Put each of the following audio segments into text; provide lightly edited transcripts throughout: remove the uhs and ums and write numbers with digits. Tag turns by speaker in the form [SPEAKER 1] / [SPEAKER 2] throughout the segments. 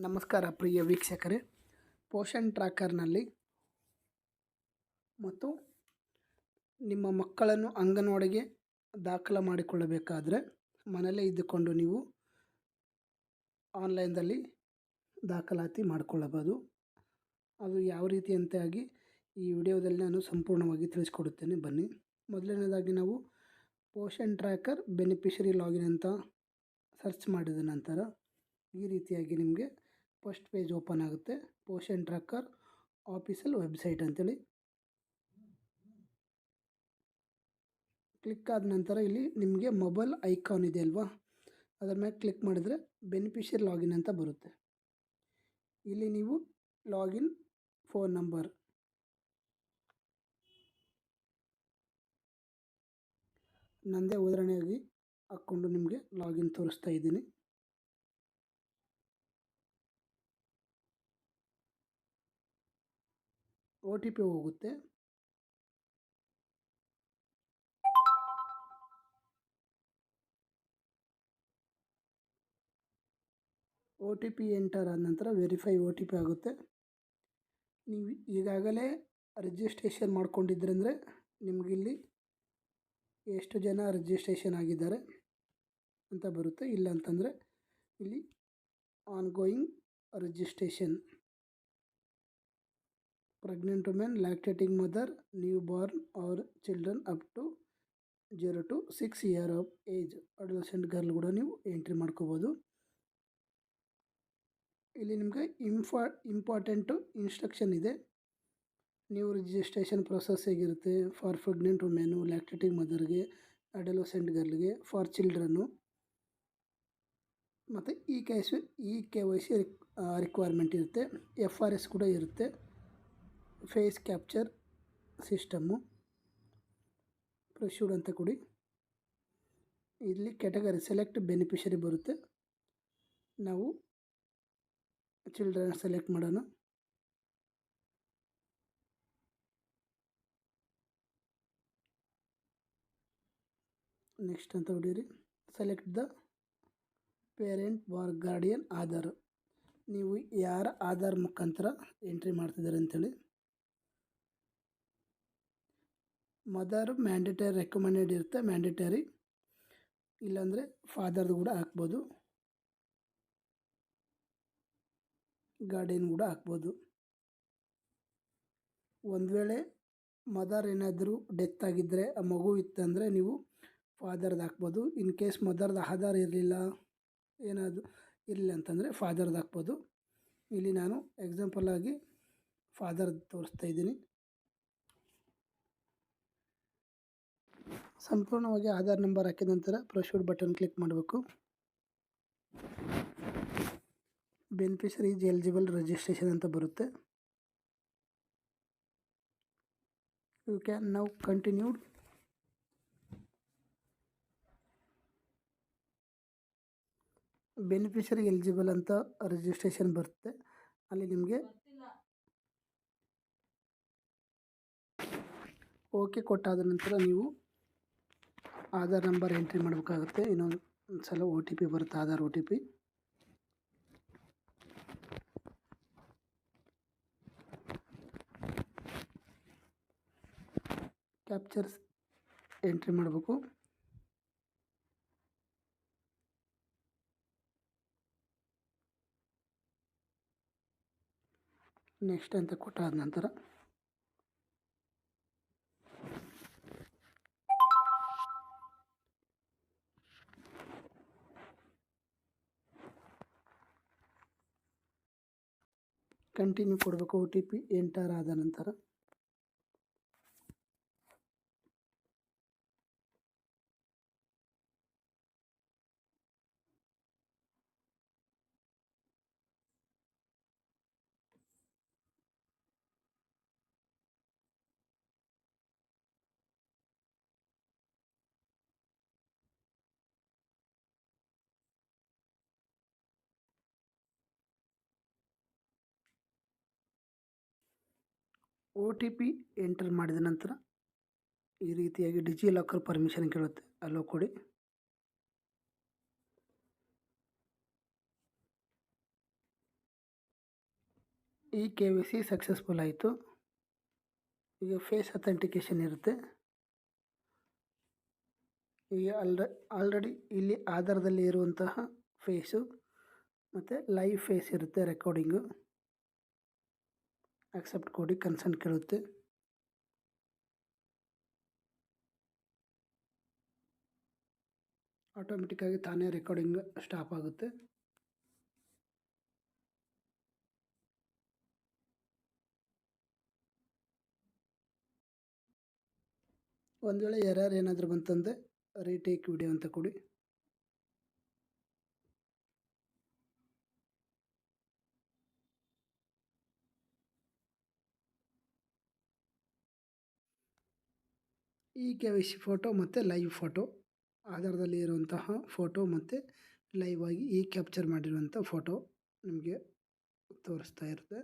[SPEAKER 1] ನಮಸ್ಕಾರ ಪ್ರಿಯ ವೀಕ್ಷಕರೇ, ಪೋಷನ್ ಟ್ರ್ಯಾಕರ್ನಲ್ಲಿ ಮತ್ತು ನಿಮ್ಮ ಮಕ್ಕಳನ್ನು ಅಂಗನವಾಡಿಗೆ ದಾಖಲು ಮಾಡಿಕೊಳ್ಳಬೇಕಾದರೆ ಮನೆಯಲ್ಲೇ ಇದ್ದುಕೊಂಡು ನೀವು ಆನ್ಲೈನ್ದಲ್ಲಿ ದಾಖಲಾತಿ ಮಾಡಿಕೊಳ್ಳಬಹುದು. ಅದು ಯಾವ ರೀತಿ ಅಂತಾಗಿ ಈ ವಿಡಿಯೋದಲ್ಲಿ ನಾನು ಸಂಪೂರ್ಣವಾಗಿ ತಿಳಿಸ್ಕೊಡುತ್ತೇನೆ. ಬನ್ನಿ, ಮೊದಲನೇದಾಗಿ ನಾವು ಪೋಷನ್ ಟ್ರ್ಯಾಕರ್ ಬೆನಿಫಿಷರಿ ಲಾಗಿನ್ ಅಂತ ಸರ್ಚ್ ಮಾಡಿದ ನಂತರ ಈ ರೀತಿಯಾಗಿ ನಿಮಗೆ ಫಸ್ಟ್ ಪೇಜ್ ಓಪನ್ ಆಗುತ್ತೆ. ಪೋಷನ್ ಟ್ರ್ಯಾಕರ್ ಆಫೀಷಿಯಲ್ ವೆಬ್ಸೈಟ್ ಅಂತೇಳಿ ಕ್ಲಿಕ್ ಆದ ನಂತರ ಇಲ್ಲಿ ನಿಮಗೆ ಮೊಬೈಲ್ ಐಕಾನ್ ಇದೆ ಅಲ್ವಾ, ಅದರ ಮೇಲೆ ಕ್ಲಿಕ್ ಮಾಡಿದರೆ ಬೆನಿಫಿಷರಿ ಲಾಗಿನ್ ಅಂತ ಬರುತ್ತೆ. ಇಲ್ಲಿ ನೀವು ಲಾಗಿನ್ ಫೋನ್ ನಂಬರ್ ನಂದೇ ಉದಾಹರಣೆಯಾಗಿ ಹಾಕ್ಕೊಂಡು ನಿಮಗೆ ಲಾಗಿನ್ ತೋರಿಸ್ತಾ ಇದ್ದೀನಿ. OTP ಹೋಗುತ್ತೆ. OTP ಎಂಟರ್ ಆದ ನಂತರ ವೆರಿಫೈ OTP ಆಗುತ್ತೆ. ನೀವು ಈಗಾಗಲೇ ರಿಜಿಸ್ಟ್ರೇಷನ್ ಮಾಡ್ಕೊಂಡಿದ್ರಂದರೆ ನಿಮಗಿಲ್ಲಿ ಎಷ್ಟು ಜನ ರಿಜಿಸ್ಟ್ರೇಷನ್ ಆಗಿದ್ದಾರೆ ಅಂತ ಬರುತ್ತೆ. ಇಲ್ಲ ಅಂತಂದರೆ ಇಲ್ಲಿ ongoing registration, pregnant women, lactating mother, new born or children up to 0 to 6 year of age, adolescent girl ಕೂಡ ನೀವು ಎಂಟ್ರಿ ಮಾಡ್ಕೋಬೋದು. ಇಲ್ಲಿ ನಿಮಗೆ ಇಂಪಾರ್ಟೆಂಟು ಇನ್ಸ್ಟ್ರಕ್ಷನ್ ಇದೆ. ನೀವು ರಿಜಿಸ್ಟ್ರೇಷನ್ ಪ್ರೊಸೆಸ್ ಹೇಗಿರುತ್ತೆ ಫಾರ್ ಪ್ರೆಗ್ನೆಂಟ್ ವುಮೆನು, ಲ್ಯಾಕ್ಟೇಟಿಂಗ್ ಮದರ್ಗೆ, ಅಡೋಲೆಸೆಂಟ್ ಗರ್ಲ್ಗೆ, ಫಾರ್ ಚಿಲ್ಡ್ರನ್ನು, ಮತ್ತು KYC ರಿಕ್ವೈರ್ಮೆಂಟ್ ಇರುತ್ತೆ. FRS ಕೂಡ ಇರುತ್ತೆ. ಫೇಸ್ ಕ್ಯಾಪ್ಚರ್ ಸಿಸ್ಟಮ್ಮು ಪ್ರೊಸೀಡ್ ಅಂತ ಕೊಡಿ. ಇಲ್ಲಿ ಕ್ಯಾಟಗರಿ ಸೆಲೆಕ್ಟ್ ಬೆನಿಫಿಷರಿ ಬರುತ್ತೆ. ನಾವು ಚಿಲ್ಡ್ರನ್ ಸೆಲೆಕ್ಟ್ ಮಾಡೋಣ. ನೆಕ್ಸ್ಟ್ ಅಂತ ಹೊಡೀರಿ. Select the parent or guardian Aadhaar, ನೀವು ಯಾರ ಆಧಾರ್ ಮುಖಾಂತರ ಎಂಟ್ರಿ ಮಾಡ್ತಿದ್ದಾರೆ ಅಂಥೇಳಿ. ಮದರ್ ಮ್ಯಾಂಡೇಟರಿ ರೆಕಮೆಂಡೆಡ್ ಇರುತ್ತೆ, ಮ್ಯಾಂಡೇಟರಿ, ಇಲ್ಲಾಂದರೆ ಫಾದರ್ದು ಕೂಡ ಹಾಕ್ಬೋದು, ಗಾರ್ಡಿಯನ್ ಕೂಡ ಹಾಕ್ಬೋದು. ಒಂದು ವೇಳೆ ಮದರ್ ಏನಾದರೂ ಡೆತ್ ಆಗಿದ್ದರೆ, ಆ ಮಗು ಇತ್ತಂದರೆ ನೀವು ಫಾದರ್ದು ಹಾಕ್ಬೋದು. ಇನ್ ಕೇಸ್ ಮದರ್ದು ಆಧಾರ್ ಇರಲಿಲ್ಲ, ಏನಾದರೂ ಇರಲಿಲ್ಲ ಅಂತಂದರೆ ಫಾದರ್ದು ಹಾಕ್ಬೋದು. ಇಲ್ಲಿ ನಾನು ಎಕ್ಸಾಂಪಲ್ ಆಗಿ ಫಾದರ್ದು ತೋರಿಸ್ತಾ ಇದ್ದೀನಿ. ಸಂಪೂರ್ಣವಾಗಿ ಆಧಾರ್ ನಂಬರ್ ಹಾಕಿದ ನಂತರ ಪ್ರೊಸೀಡ್ ಬಟನ್ ಕ್ಲಿಕ್ ಮಾಡಬೇಕು. ಬೆನಿಫಿಷರಿ ಈಸ್ ಎಲಿಜಿಬಲ್ ರಿಜಿಸ್ಟ್ರೇಷನ್ ಅಂತ ಬರುತ್ತೆ. You can now continued. Beneficiary eligible ಅಂತ ರಿಜಿಸ್ಟ್ರೇಷನ್ ಬರುತ್ತೆ. ಅಲ್ಲಿ ನಿಮಗೆ ಓಕೆ ಕೊಟ್ಟಾದ ನಂತರ ನೀವು ಆಧಾರ್ ನಂಬರ್ ಎಂಟ್ರಿ ಮಾಡಬೇಕಾಗುತ್ತೆ. ಇನ್ನೊಂದು ಸಲ OTP ಬರುತ್ತೆ, ಆಧಾರ್ OTP. ಕ್ಯಾಪ್ಚರ್ಸ್ ಎಂಟ್ರಿ ಮಾಡಬೇಕು. ನೆಕ್ಸ್ಟ್ ಅಂತ ಕೊಟ್ಟಾದ ನಂತರ ಕಂಟಿನ್ಯೂ ಕೊಡಬೇಕು. OTP ಎಂಟರ್ ಆದ ನಂತರ OTP ಎಂಟರ್ ಮಾಡಿದ ನಂತರ ಈ ರೀತಿಯಾಗಿ ಡಿಜಿಲಾಕರ್ ಪರ್ಮಿಷನ್ ಕೇಳುತ್ತೆ, ಅಲ್ಲೋ ಕೊಡಿ. ಈ KYC ಸಕ್ಸಸ್ಫುಲ್ ಆಯಿತು. ಈಗ ಫೇಸ್ ಅಥೆಂಟಿಕೇಷನ್ ಇರುತ್ತೆ. ಈಗ ಆಲ್ರೆಡಿ ಇಲ್ಲಿ ಆಧಾರದಲ್ಲಿ ಇರುವಂತಹ ಫೇಸು ಮತ್ತು ಲೈವ್ ಫೇಸ್ ಇರುತ್ತೆ. ರೆಕಾರ್ಡಿಂಗು ಅಕ್ಸೆಪ್ಟ್ ಕೊಡಿ, ಕನ್ಸೆಂಟ್ ಕೇಳುತ್ತೆ. ಆಟೋಮೆಟಿಕ್ಕಾಗಿ ತಾನೇ ರೆಕಾರ್ಡಿಂಗ್ ಸ್ಟಾಪ್ ಆಗುತ್ತೆ. ಒಂದು ವೇಳೆ ಎರರ್ ಏನಾದರೂ ಬಂತಂದರೆ ರೀಟೇಕ್ ವಿಡಿಯೋ ಅಂತ ಕೊಡಿ. ಈ KYC ಫೋಟೋ ಮತ್ತು ಲೈವ್ ಫೋಟೋ, ಆಧಾರದಲ್ಲಿ ಇರುವಂತಹ ಫೋಟೋ ಮತ್ತು ಲೈವ್ ಆಗಿ ಈ ಕ್ಯಾಪ್ಚರ್ ಮಾಡಿರುವಂಥ ಫೋಟೋ ನಿಮಗೆ ತೋರಿಸ್ತಾ ಇರುತ್ತೆ.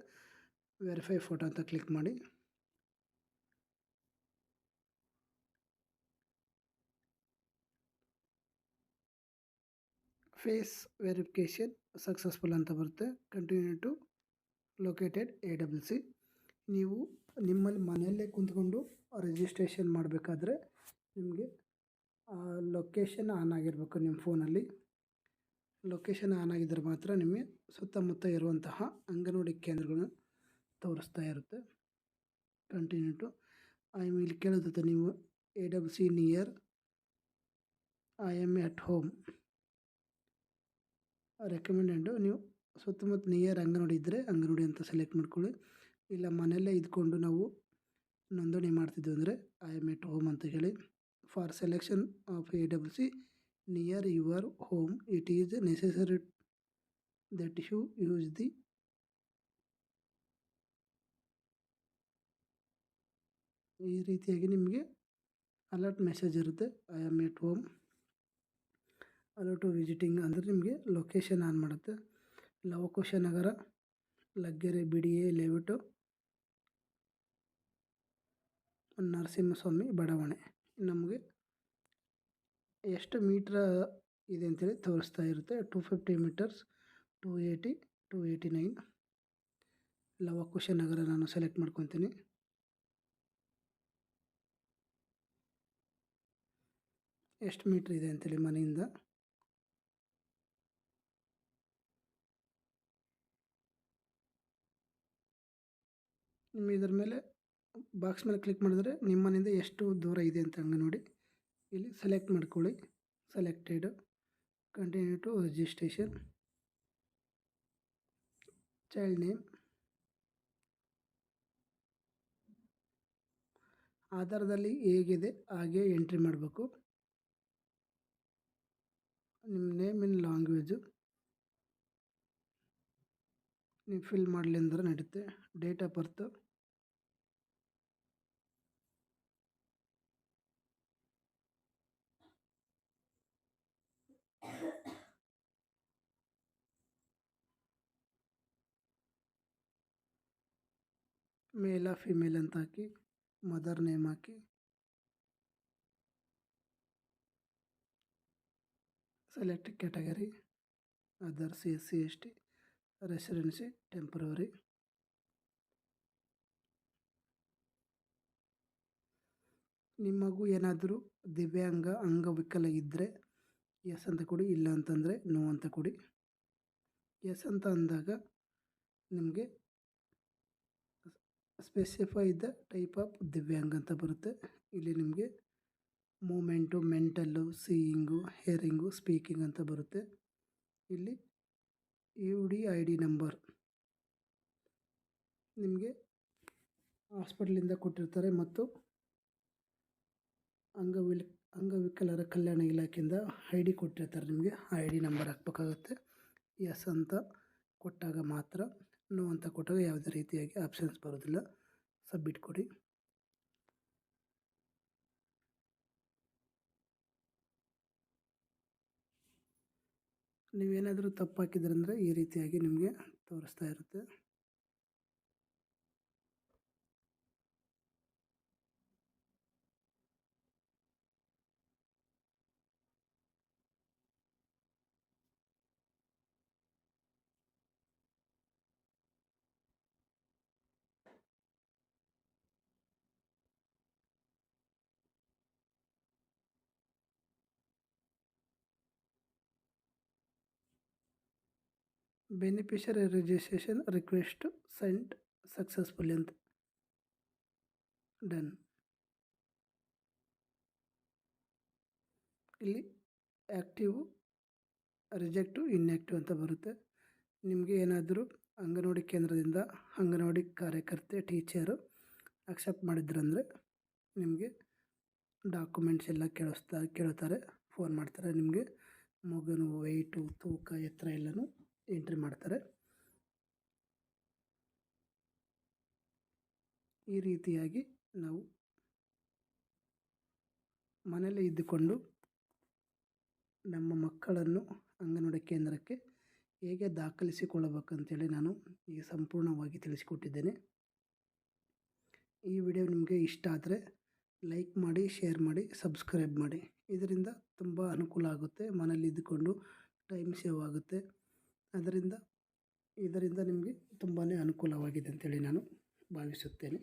[SPEAKER 1] ವೆರಿಫೈ ಫೋಟೋ ಅಂತ ಕ್ಲಿಕ್ ಮಾಡಿ. ಫೇಸ್ ವೆರಿಫಿಕೇಷನ್ ಸಕ್ಸಸ್ಫುಲ್ ಅಂತ ಬರುತ್ತೆ. Continue to located AWC. ನೀವು ನಿಮ್ಮಲ್ಲಿ ಮನೆಯಲ್ಲೇ ಕುಂತ್ಕೊಂಡು ರಿಜಿಸ್ಟ್ರೇಷನ್ ಮಾಡಬೇಕಾದ್ರೆ ನಿಮಗೆ ಲೊಕೇಶನ್ ಆನ್ ಆಗಿರಬೇಕು. ನಿಮ್ಮ ಫೋನಲ್ಲಿ ಲೊಕೇಶನ್ ಆನ್ ಆಗಿದ್ದರೆ ಮಾತ್ರ ನಿಮಗೆ ಸುತ್ತಮುತ್ತ ಇರುವಂತಹ ಅಂಗನವಾಡಿ ಕೇಂದ್ರಗಳನ್ನ ತೋರಿಸ್ತಾ ಇರುತ್ತೆ. ಕಂಟಿನ್ಯೂ ಟು ಇಲ್ಲಿ ಕೇಳುತ್ತೆ ನೀವು AWC near I am at home recommended. ನೀವು ಸುತ್ತಮುತ್ತ ನಿಯರ್ ಅಂಗನವಾಡಿ ಇದ್ದರೆ ಅಂಗನವಾಡಿ ಅಂತ ಸೆಲೆಕ್ಟ್ ಮಾಡ್ಕೊಳ್ಳಿ. ಇಲ್ಲ ಮನೆಯಲ್ಲೇ ಇದ್ಕೊಂಡು ನಾವು ನೋಂದಣಿ ಮಾಡ್ತಿದ್ವಿ ಅಂದರೆ I am at home ಅಂತ ಹೇಳಿ. For selection of AWC near your home it is necessary that you use the ಈ ರೀತಿಯಾಗಿ ನಿಮಗೆ ಅಲರ್ಟ್ ಮೆಸೇಜ್ ಇರುತ್ತೆ. I am at home allow to visiting ಅಂದರೆ ನಿಮಗೆ ಲೊಕೇಶನ್ ಆನ್ ಮಾಡುತ್ತೆ. ಲವಕುಶ ನಗರ, ಲಗ್ಗೆರೆ, BDA ಲೇಔಟು, ನರಸಿಂಹಸ್ವಾಮಿ ಬಡಾವಣೆ. ನಮಗೆ ಎಷ್ಟು ಮೀಟ್ರ್ ಇದೆ ಅಂತೇಳಿ ತೋರಿಸ್ತಾ ಇರುತ್ತೆ. 250 ಮೀಟರ್ಸ್, 280, 289. ಲವಕುಶ ನಗರ ನಾನು ಸೆಲೆಕ್ಟ್ ಮಾಡ್ಕೊತೀನಿ. ಎಷ್ಟು ಮೀಟ್ರ್ ಇದೆ ಅಂತೇಳಿ ಮನೆಯಿಂದ. ನಿಮ್ಮ ಇದರ ಮೇಲೆ ಬಾಕ್ಸ್ ಮೇಲೆ ಕ್ಲಿಕ್ ಮಾಡಿದ್ರೆ ನಿಮ್ಮ ಮನೆಯಿಂದ ಎಷ್ಟು ದೂರ ಇದೆ ಅಂತ ಅಂಗನವಾಡಿ ಇಲ್ಲಿ ಸೆಲೆಕ್ಟ್ ಮಾಡ್ಕೊಳ್ಳಿ. Selected. Continue to registration. Child name, ಆಧಾರದಲ್ಲಿ ಹೇಗಿದೆ ಹಾಗೆ ಎಂಟ್ರಿ ಮಾಡಬೇಕು. ನಿಮ್ಮ ನೇಮ್ ಇನ್ ಲ್ಯಾಂಗ್ವೇಜು ನೀವು ಫಿಲ್ ಮಾಡಲಿ ಅಂದ್ರೆ ನಡೀತೆ. Date of birth, male female ಅಂತ ಹಾಕಿ, ಮದರ್ ನೇಮ್ ಹಾಕಿ, select category, others, SC ST, residency temporary. ನಿಮ್ಮ ಮಗು ಏನಾದರೂ ದಿವ್ಯಾಂಗ ಅಂಗವಿಕಲ ಇದ್ದರೆ ಎಸ್ ಅಂತ ಕೊಡಿ, ಇಲ್ಲ ಅಂತಂದರೆ ನೋ ಅಂತ ಕೊಡಿ. ಎಸ್ ಅಂತ ಅಂದಾಗ ನಿಮಗೆ ಸ್ಪೆಸಿಫೈ ದ ಟೈಪ್ ಆಫ್ ದಿವ್ಯಾಂಗ ಅಂತ ಬರುತ್ತೆ. ಇಲ್ಲಿ ನಿಮಗೆ ಮೂಮೆಂಟು, ಮೆಂಟಲ್ಲು, ಸೀಯಿಂಗು, ಹೇರಿಂಗು, ಸ್ಪೀಕಿಂಗ್ ಅಂತ ಬರುತ್ತೆ. ಇಲ್ಲಿ UDID ನಂಬರ್ ನಿಮಗೆ ಹಾಸ್ಪಿಟಲಿಂದ ಕೊಟ್ಟಿರ್ತಾರೆ ಮತ್ತು ಅಂಗವಿಕಲರ ಕಲ್ಯಾಣ ಇಲಾಖೆಯಿಂದ ID ಕೊಟ್ಟಿರ್ತಾರೆ. ನಿಮಗೆ ID ನಂಬರ್ ಹಾಕಬೇಕಾಗುತ್ತೆ. ಎಸ್ ಅಂತ ಕೊಟ್ಟಾಗ ಮಾತ್ರ, ನೋ ಅಂತ ಕೊಟ್ಟಾಗ ಯಾವುದೇ ರೀತಿಯಾಗಿ ಆಪ್ಷನ್ಸ್ ಬರೋದಿಲ್ಲ. ಸಬ್ಮಿಟ್ ಕೊಡಿ. ನೀವೇನಾದರೂ ತಪ್ಪು ಹಾಕಿದ್ರಂದರೆ ಈ ರೀತಿಯಾಗಿ ನಿಮಗೆ ತೋರಿಸ್ತಾ ಇರುತ್ತೆ. Beneficiary registration request sent successfully ಅಂತ ಡನ್. ಇಲ್ಲಿ ಆ್ಯಕ್ಟಿವ್, ರಿಜೆಕ್ಟು, ಇನ್ಯಾಕ್ಟಿವ್ ಅಂತ ಬರುತ್ತೆ. ನಿಮಗೆ ಏನಾದರೂ ಅಂಗನವಾಡಿ ಕೇಂದ್ರದಿಂದ ಅಂಗನವಾಡಿ ಕಾರ್ಯಕರ್ತೆ ಟೀಚರು ಅಕ್ಸೆಪ್ಟ್ ಮಾಡಿದ್ರಂದರೆ ನಿಮಗೆ ಡಾಕ್ಯುಮೆಂಟ್ಸ್ ಎಲ್ಲ ಕೇಳ್ತಾರೆ, ಫೋನ್ ಮಾಡ್ತಾರೆ. ನಿಮಗೆ ಮಗುನ ವೆಯ್ಟು, ತೂಕ, ಎತ್ತರ ಎಲ್ಲನೂ ಎಂಟ್ರಿ ಮಾಡ್ತಾರೆ. ಈ ರೀತಿಯಾಗಿ ನಾವು ಮನೆಯಲ್ಲೇ ಇದ್ದುಕೊಂಡು ನಮ್ಮ ಮಕ್ಕಳನ್ನು ಅಂಗನವಾಡಿ ಕೇಂದ್ರಕ್ಕೆ ಹೇಗೆ ದಾಖಲಿಸಿಕೊಳ್ಳಬೇಕಂತೇಳಿ ನಾನು ಈ ಸಂಪೂರ್ಣವಾಗಿ ತಿಳಿಸಿಕೊಟ್ಟಿದ್ದೇನೆ. ಈ ವಿಡಿಯೋ ನಿಮಗೆ ಇಷ್ಟ ಆದರೆ ಲೈಕ್ ಮಾಡಿ, ಶೇರ್ ಮಾಡಿ, ಸಬ್ಸ್ಕ್ರೈಬ್ ಮಾಡಿ. ಇದರಿಂದ ತುಂಬ ಅನುಕೂಲ ಆಗುತ್ತೆ. ಮನೇಲಿ ಇದ್ದುಕೊಂಡು ಟೈಮ್ ಸೇವ್ ಆಗುತ್ತೆ. ಇದರಿಂದ ನಿಮಗೆ ತುಂಬಾ ಅನುಕೂಲವಾಗಿದೆ ಅಂತೇಳಿ ನಾನು ಭಾವಿಸುತ್ತೇನೆ.